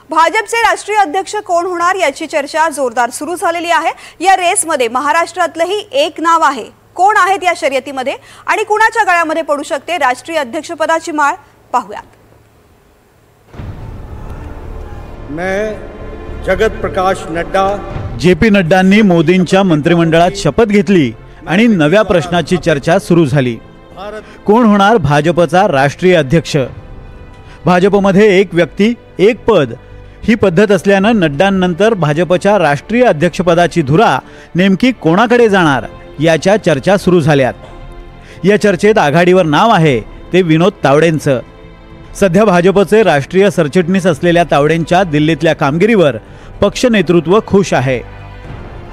भाजपचे राष्ट्रीय अध्यक्ष कोण होणार याची चर्चा जोरदार सुरू झालेली आहे। या रेसमध्ये महाराष्ट्रातलंही एक नाव आहे। कोण आहेत या शर्यतीमध्ये आणि कुणाच्या गळ्यामध्ये पडू शकते राष्ट्रीय अध्यक्षपदाची माळ, पाहूयात। मैं जगत प्रकाश नड्डा। जेपी नड्डांनी मोदींच्या मंत्रिमंडळात शपथ घेतली आणि नव्या प्रश्नाची चर्चा सुरू झाली। कोण होणार भाजपचा राष्ट्रीय अध्यक्ष? भाजपमध्ये एक व्यक्ती एक पद ही पद्धत असल्यानं नड्डांनंतर भाजपच्या राष्ट्रीय अध्यक्षपदाची धुरा नेमकी कोणाकडे जाणार याच्या चर्चा सुरू झाल्यात। या चर्चेत आघाडीवर नाव आहे ते विनोद तावडेंचं। सध्या भाजपचे राष्ट्रीय सरचिटणीस असलेल्या तावडेंच्या दिल्लीतल्या कामगिरीवर पक्ष नेतृत्व खुश आहे।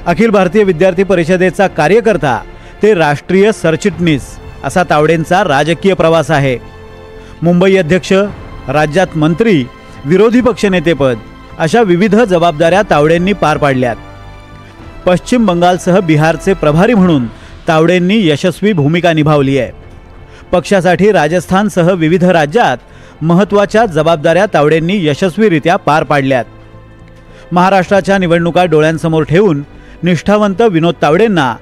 अखिल भारतीय विद्यार्थी परिषदेचा कार्यकर्ता ते राष्ट्रीय सरचिटणीस असा तावडेंचा राजकीय प्रवास आहे। मुंबई अध्यक्ष, राज्यात मंत्री, विरोधी पक्षनेतेपद अशा विविध जबाबदाऱ्या तावडेंनी पार पाडल्यात। पश्चिम बंगालसह बिहारचे प्रभारी म्हणून तावडेंनी यशस्वी भूमिका निभावली आहे। पक्षासाठी राजस्थानसह विविध राज्यात महत्त्वाच्या जबाबदाऱ्या तावडेंनी यशस्वीरित्या पार पाडल्यात। महाराष्ट्राच्या निवडणुका डोळ्यांसमोर ठेवून निष्ठावंत विनोद तावडेंना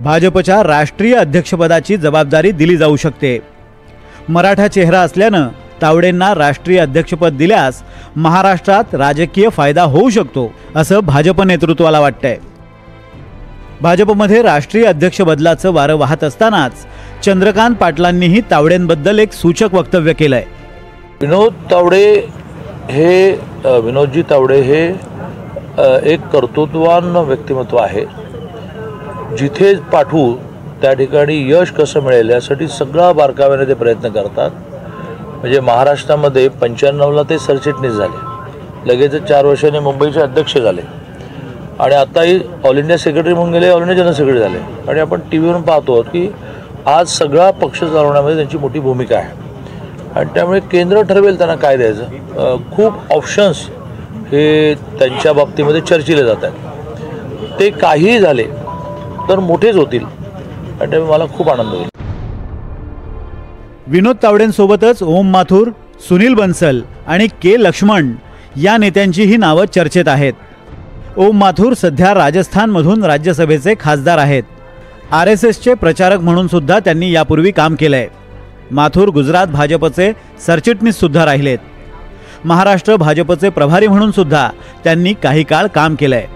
भाजपच्या राष्ट्रीय अध्यक्षपदाची जबाबदारी दिली जाऊ शकते। मराठा चेहरा असल्यानं तावडेंना राष्ट्रीय अध्यक्षपद दिल्यास महाराष्ट्रात राजकीय फायदा होऊ शकतो असं भाजप नेतृत्वाला वाटतंय। भाजपमध्ये राष्ट्रीय अध्यक्ष बदलाचं वारं वाहत असतानाच चंद्रकांत पाटलांनीही तावडेंबद्दल एक सूचक वक्तव्य केलंय। विनोदजी तावडे हे एक कर्तृत्ववान व्यक्तिमत्व आहे। जिथे पाठवू त्या ठिकाणी यश कसं मिळेल यासाठी सगळा बारकाव्याने ते प्रयत्न करतात। म्हणजे महाराष्ट्रामध्ये 95ला ते सरचिटणीस झाले, लगेच 4 वर्षांनी मुंबईचे अध्यक्ष झाले आणि आताही ऑल इंडिया सेक्रेटरी म्हणून गेले, ऑल इंडिया जनरल सेक्रेटरी झाले। आणि आपण टी व्हीवरून पाहतो की आज सगळा पक्ष चालवण्यामध्ये त्यांची मोठी भूमिका आहे आणि त्यामुळे केंद्र ठरवेल त्यांना काय द्यायचं। खूप ऑप्शन्स हे त्यांच्या बाबतीमध्ये चर्चिले जातात। ते काहीही झाले तर मोठेच होतील आणि त्यामुळे मला खूप आनंद होईल। विनोद तावडेंसोबतच ओम माथुर, सुनील बन्सल आणि के लक्ष्मण या नेत्यांचीही नावं चर्चेत आहेत। ओम माथुर सध्या राजस्थानमधून राज्यसभेचे खासदार आहेत। RSSचे प्रचारक म्हणून सुद्धा त्यांनी यापूर्वी काम केलंय। माथुर गुजरात भाजपचे सरचिटणीस सुद्धा राहिलेत। महाराष्ट्र भाजपचे प्रभारी म्हणून सुद्धा त्यांनी काही काळ काम केलंय।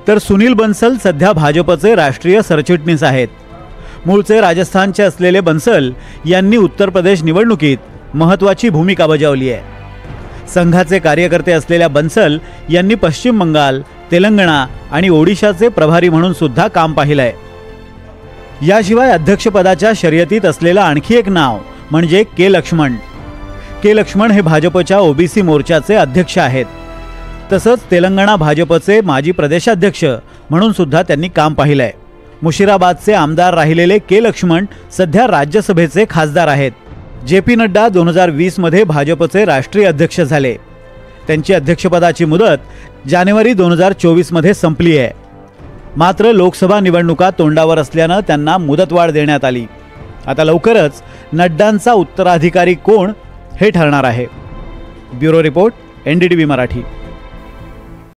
तर सुनील बन्सल सध्या भाजपचे राष्ट्रीय सरचिटणीस आहेत। मूळचे राजस्थानचे असलेले बन्सल यांनी उत्तर प्रदेश निवडणुकीत महत्त्वाची भूमिका बजावली आहे। संघाचे कार्यकर्ते असलेल्या बन्सल यांनी पश्चिम बंगाल, तेलंगणा आणि ओडिशाचे प्रभारी म्हणून सुद्धा काम पाहिलंय। याशिवाय अध्यक्षपदाच्या शर्यतीत असलेलं आणखी एक नाव म्हणजे के लक्ष्मण। के लक्ष्मण हे भाजपच्या OBC मोर्चाचे अध्यक्ष आहेत। तसंच तेलंगणा भाजपचे माजी प्रदेशाध्यक्ष म्हणून सुद्धा त्यांनी काम पाहिलंय। मुशिराबादचे आमदार राहिलेले के लक्ष्मण सध्या राज्यसभेचे खासदार आहेत। जेपी नड्डा 2020 मध्ये भाजपचे राष्ट्रीय अध्यक्ष झाले। त्यांची अध्यक्षपदाची मुदत जानेवारी 2024 मध्ये संपली आहे। मात्र लोकसभा निवडणुका तोंडावर असल्यानं त्यांना मुदतवाढ देण्यात आली। आता लवकरच नड्डांचा उत्तराधिकारी कोण हे ठरणार आहे। Bureau report, NDTV Marathi.